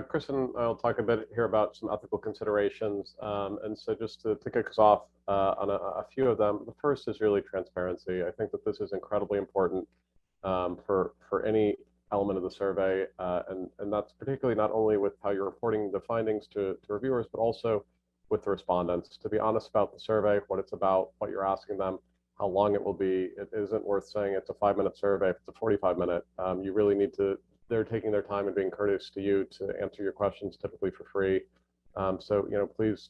Kristen, I'll talk a bit here about some ethical considerations. And so just to kick us off on a few of them, the first is really transparency. I think that this is incredibly important for any element of the survey. And that's particularly not only with how you're reporting the findings to reviewers, but also with the respondents. To be honest about the survey, what it's about, what you're asking them, how long it will be. It isn't worth saying it's a 5-minute survey if it's a 45-minute. You really need to, they're taking their time and being courteous to you to answer your questions, typically for free. So, please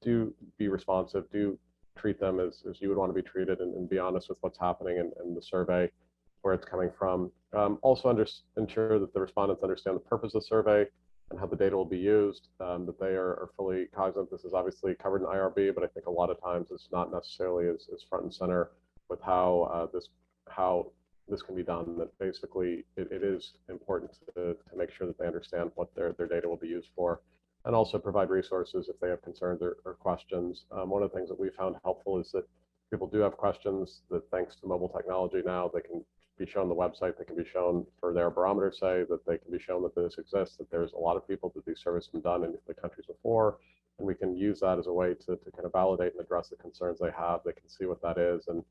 do be responsive, do treat them as you would want to be treated, and be honest with what's happening in the survey, where it's coming from. Also ensure that the respondents understand the purpose of the survey and how the data will be used, that they are fully cognizant. This is obviously covered in IRB, but I think a lot of times it's not necessarily as front and center with how this can be done. That basically it is important to make sure that they understand what their data will be used for, and also provide resources if they have concerns or questions. One of the things that we found helpful is that people do have questions that, thanks to mobile technology now, they can be shown the website, they can be shown for their barometer, say, that they can be shown that this exists, that there's a lot of people that these surveys have been done in the countries before, and we can use that as a way to kind of validate and address the concerns they have. They can see what that is, and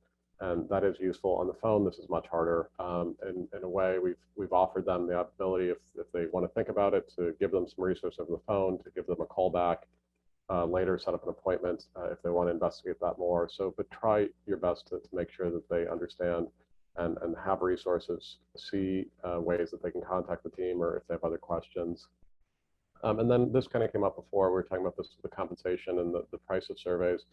that is useful. On the phone, this is much harder. In a way, we've offered them the ability, if they want to think about it, to give them some resource over the phone, to give them a call back later, set up an appointment if they want to investigate that more. So, but try your best to make sure that they understand and have resources, see ways that they can contact the team, or if they have other questions. And then this kind of came up before. We were talking about this, the compensation and the price of surveys.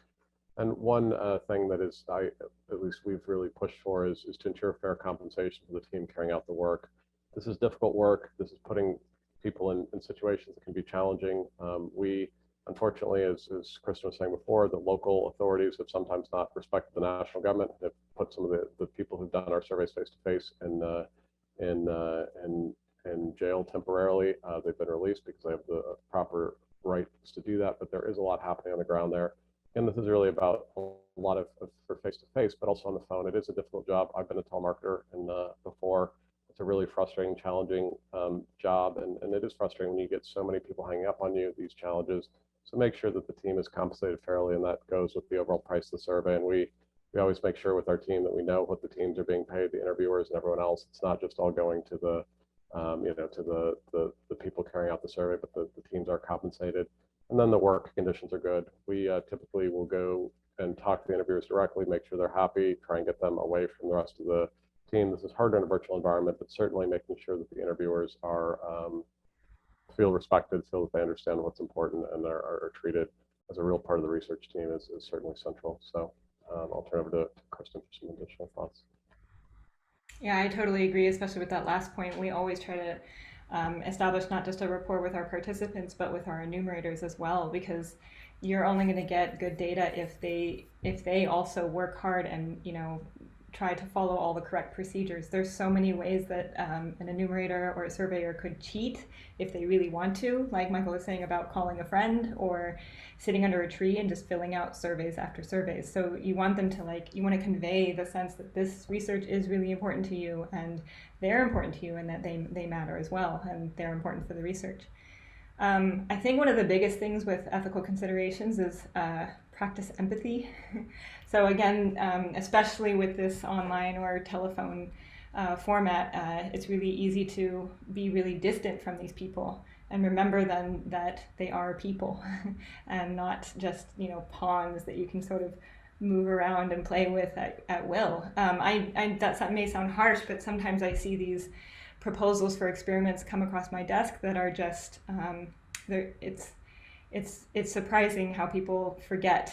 And one thing that is, at least we've really pushed for is to ensure fair compensation for the team carrying out the work. This is difficult work. This is putting people in situations that can be challenging. We, unfortunately, as Kristen was saying before, the local authorities have sometimes not respected the national government. They've put some of the people who've done our surveys face-to-face in jail temporarily. They've been released because they have the proper rights to do that, but there is a lot happening on the ground there. And this is really about a lot of for face-to-face, but also on the phone. It is a difficult job. I've been a telemarketer before. It's a really frustrating, challenging job, and it is frustrating when you get so many people hanging up on you, these challenges. So make sure that the team is compensated fairly, and that goes with the overall price of the survey. And we always make sure with our team that we know what the teams are being paid, the interviewers and everyone else. It's not just all going to the the people carrying out the survey, but the teams are compensated. And then the work conditions are good. We typically will go and talk to the interviewers directly, make sure they're happy, try and get them away from the rest of the team. This is harder in a virtual environment, but certainly making sure that the interviewers are feel respected, feel that they understand what's important, and are treated as a real part of the research team is certainly central. So I'll turn over to Kristen for some additional thoughts. Yeah, I totally agree, especially with that last point. We always try to establish not just a rapport with our participants, but with our enumerators as well, because you're only going to get good data if they also work hard and try to follow all the correct procedures. There's so many ways that an enumerator or a surveyor could cheat if they really want to, like Michael was saying about calling a friend or sitting under a tree and just filling out surveys after surveys. So you want them to you want to convey the sense that this research is really important to you, and they're important to you, and that they matter as well, and they're important for the research. I think one of the biggest things with ethical considerations is practice empathy. So again, especially with this online or telephone format, it's really easy to be really distant from these people, and remember then that they are people and not just pawns that you can sort of move around and play with at will. That may sound harsh, but sometimes I see these proposals for experiments come across my desk that are just it's surprising how people forget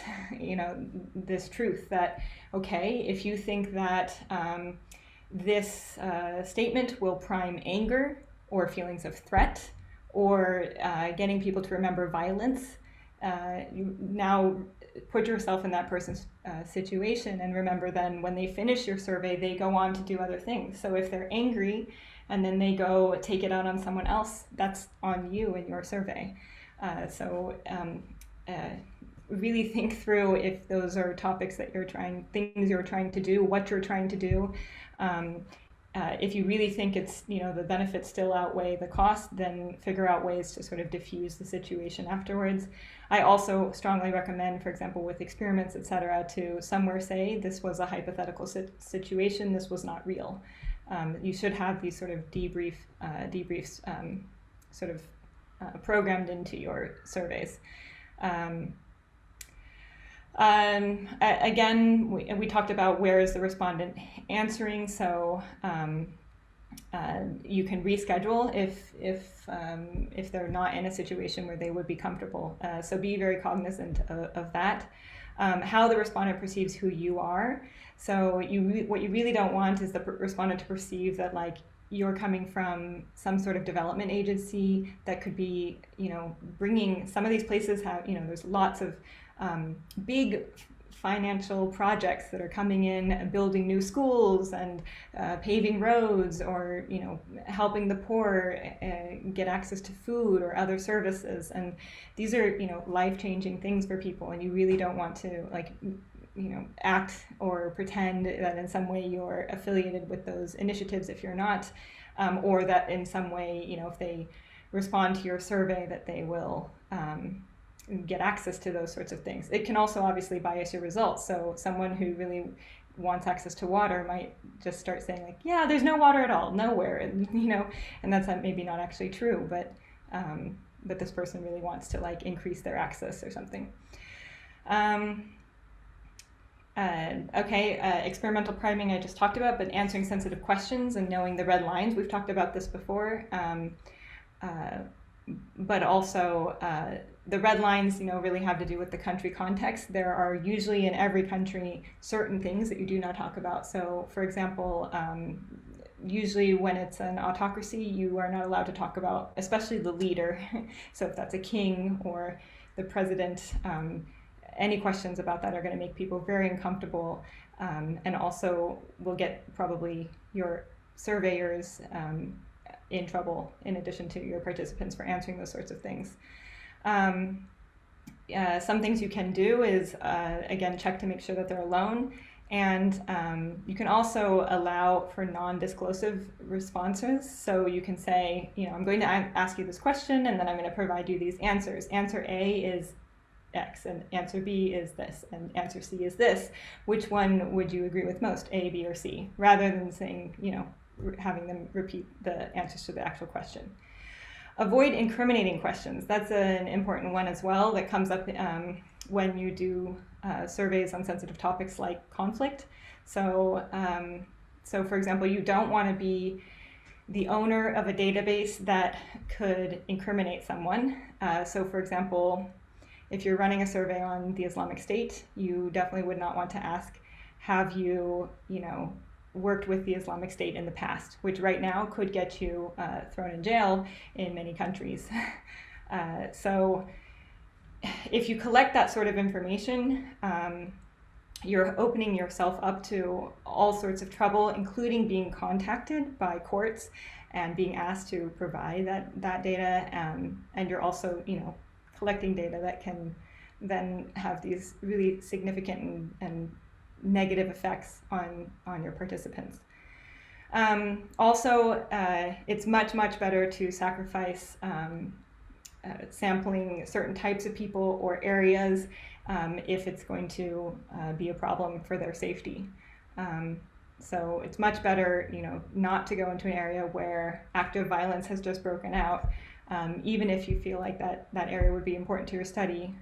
this truth that, okay, if you think that this statement will prime anger or feelings of threat or getting people to remember violence, you now put yourself in that person's situation and remember then when they finish your survey, they go on to do other things. So if they're angry and then they go take it out on someone else, that's on you in your survey. Really think through if those are topics that things you're trying to do, what you're trying to do. if you really think it's, the benefits still outweigh the cost, then figure out ways to sort of diffuse the situation afterwards. I also strongly recommend, for example, with experiments, etc., to somewhere say this was a hypothetical situation, this was not real. You should have these sort of debriefs sort of programmed into your surveys. Again, we talked about where is the respondent answering, so you can reschedule if they're not in a situation where they would be comfortable. So be very cognizant of that. How the respondent perceives who you are. So what you really don't want is the respondent to perceive that like you're coming from some sort of development agency that could be, bringing, some of these places have, there's lots of big financial projects that are coming in, building new schools and paving roads, or helping the poor get access to food or other services. And these are life-changing things for people, and you really don't want to act or pretend that in some way you're affiliated with those initiatives if you're not, or that in some way if they respond to your survey that they will get access to those sorts of things. It can also obviously bias your results. So someone who really wants access to water might just start saying like, yeah, there's no water at all, nowhere, and that's maybe not actually true, but this person really wants to like increase their access or something. Experimental priming I just talked about, but answering sensitive questions and knowing the red lines, we've talked about this before. But also the red lines, really have to do with the country context. There are usually in every country certain things that you do not talk about. So, for example, usually when it's an autocracy, you are not allowed to talk about, especially the leader. So if that's a king or the president, any questions about that are going to make people very uncomfortable, and also will get probably your surveyors in trouble, in addition to your participants, for answering those sorts of things. Some things you can do is, again, check to make sure that they're alone. And you can also allow for non-disclosive responses. So you can say, I'm going to ask you this question, and then I'm going to provide you these answers. Answer A is X, and answer B is this, and answer C is this. Which one would you agree with most, A, B, or C? Rather than saying, having them repeat the answers to the actual question. Avoid incriminating questions. That's an important one as well that comes up when you do surveys on sensitive topics like conflict. So, for example, you don't want to be the owner of a database that could incriminate someone. So, for example, if you're running a survey on the Islamic State, you definitely would not want to ask, have you, worked with the Islamic State in the past, which right now could get you thrown in jail in many countries. So if you collect that sort of information, you're opening yourself up to all sorts of trouble, including being contacted by courts and being asked to provide that data. And you're also, collecting data that can then have these really significant and negative effects on your participants. Also, it's much better to sacrifice sampling certain types of people or areas if it's going to be a problem for their safety. So it's much better, not to go into an area where active violence has just broken out, even if you feel like that area would be important to your study.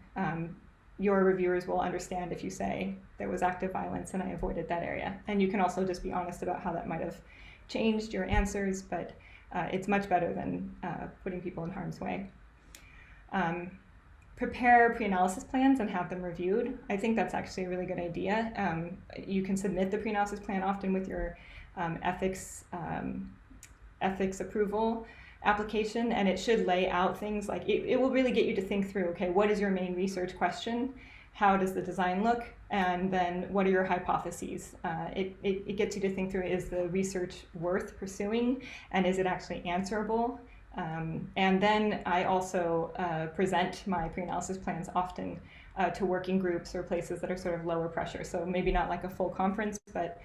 Your reviewers will understand if you say there was active violence and I avoided that area. And you can also just be honest about how that might have changed your answers, but it's much better than putting people in harm's way. Prepare pre-analysis plans and have them reviewed. I think that's actually a really good idea. You can submit the pre-analysis plan often with your ethics approval application, and it should lay out things like, it will really get you to think through, okay, what is your main research question? How does the design look? And then what are your hypotheses? It gets you to think through, is the research worth pursuing? And is it actually answerable? And then I also present my pre-analysis plans often to working groups or places that are sort of lower pressure. So maybe not like a full conference, but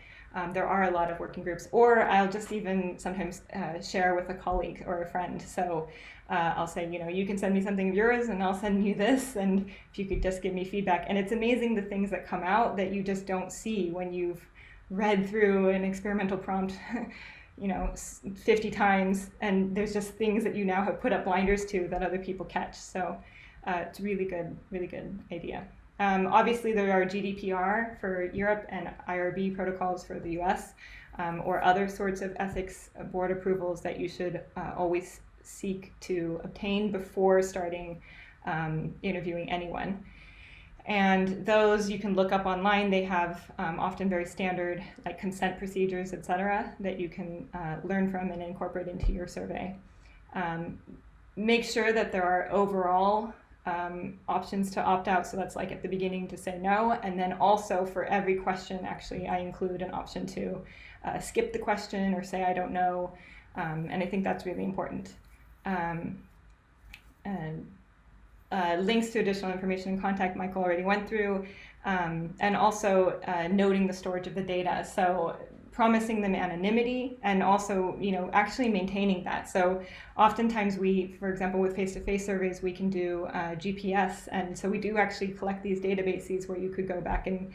there are a lot of working groups. Or I'll just even sometimes share with a colleague or a friend. So I'll say, you know, you can send me something of yours and I'll send you this, and if you could just give me feedback. And it's amazing the things that come out that you just don't see when you've read through an experimental prompt you know, 50 times, and there's just things that you now have put up blinders to that other people catch. So it's a really good idea. Obviously, there are GDPR for Europe and IRB protocols for the US, or other sorts of ethics board approvals that you should always seek to obtain before starting interviewing anyone. And those you can look up online. They have often very standard like consent procedures, etc., that you can learn from and incorporate into your survey. Make sure that there are overall options to opt out. So that's like at the beginning to say no. And then also for every question, actually, I include an option to skip the question or say I don't know. And I think that's really important. Links to additional information and contact Michael already went through, and also noting the storage of the data. So promising them anonymity and also, you know, actually maintaining that. So oftentimes we, for example, with face-to-face surveys, we can do GPS. And so we do actually collect these databases where you could go back and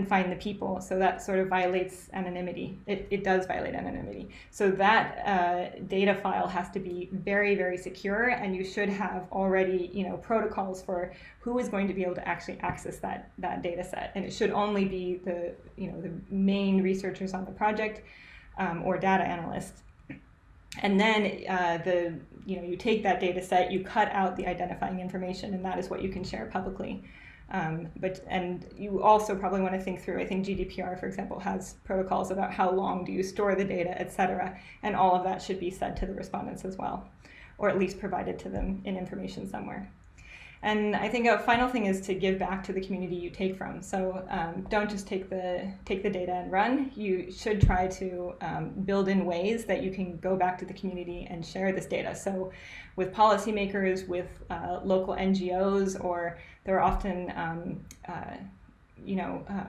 find the people. So that sort of violates anonymity. It does violate anonymity. So that data file has to be very, very secure, and you should have already, you know, protocols for who is going to be able to actually access that data set. And it should only be the, you know, the main researchers on the project or data analysts. And then you take that data set, you cut out the identifying information, and that is what you can share publicly. And you also probably want to think through, I think GDPR, for example, has protocols about how long do you store the data, etc. And all of that should be said to the respondents as well, or at least provided to them in information somewhere. And I think a final thing is to give back to the community you take from. So don't just take the data and run. You should try to build in ways that you can go back to the community and share this data. So with policymakers, with local NGOs, or there are often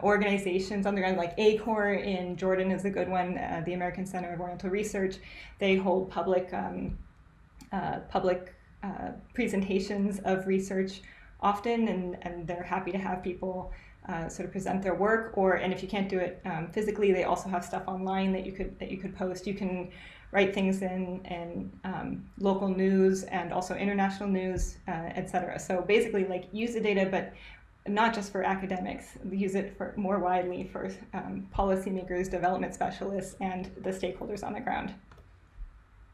organizations on the ground, like ACOR in Jordan is a good one, the American Center of Oriental Research. They hold public presentations of research often, and they're happy to have people sort of present their work. And if you can't do it physically, they also have stuff online that you could post. You can write things in local news and also international news, etc. So basically, like, use the data, but not just for academics. Use it for more widely for policymakers, development specialists, and the stakeholders on the ground.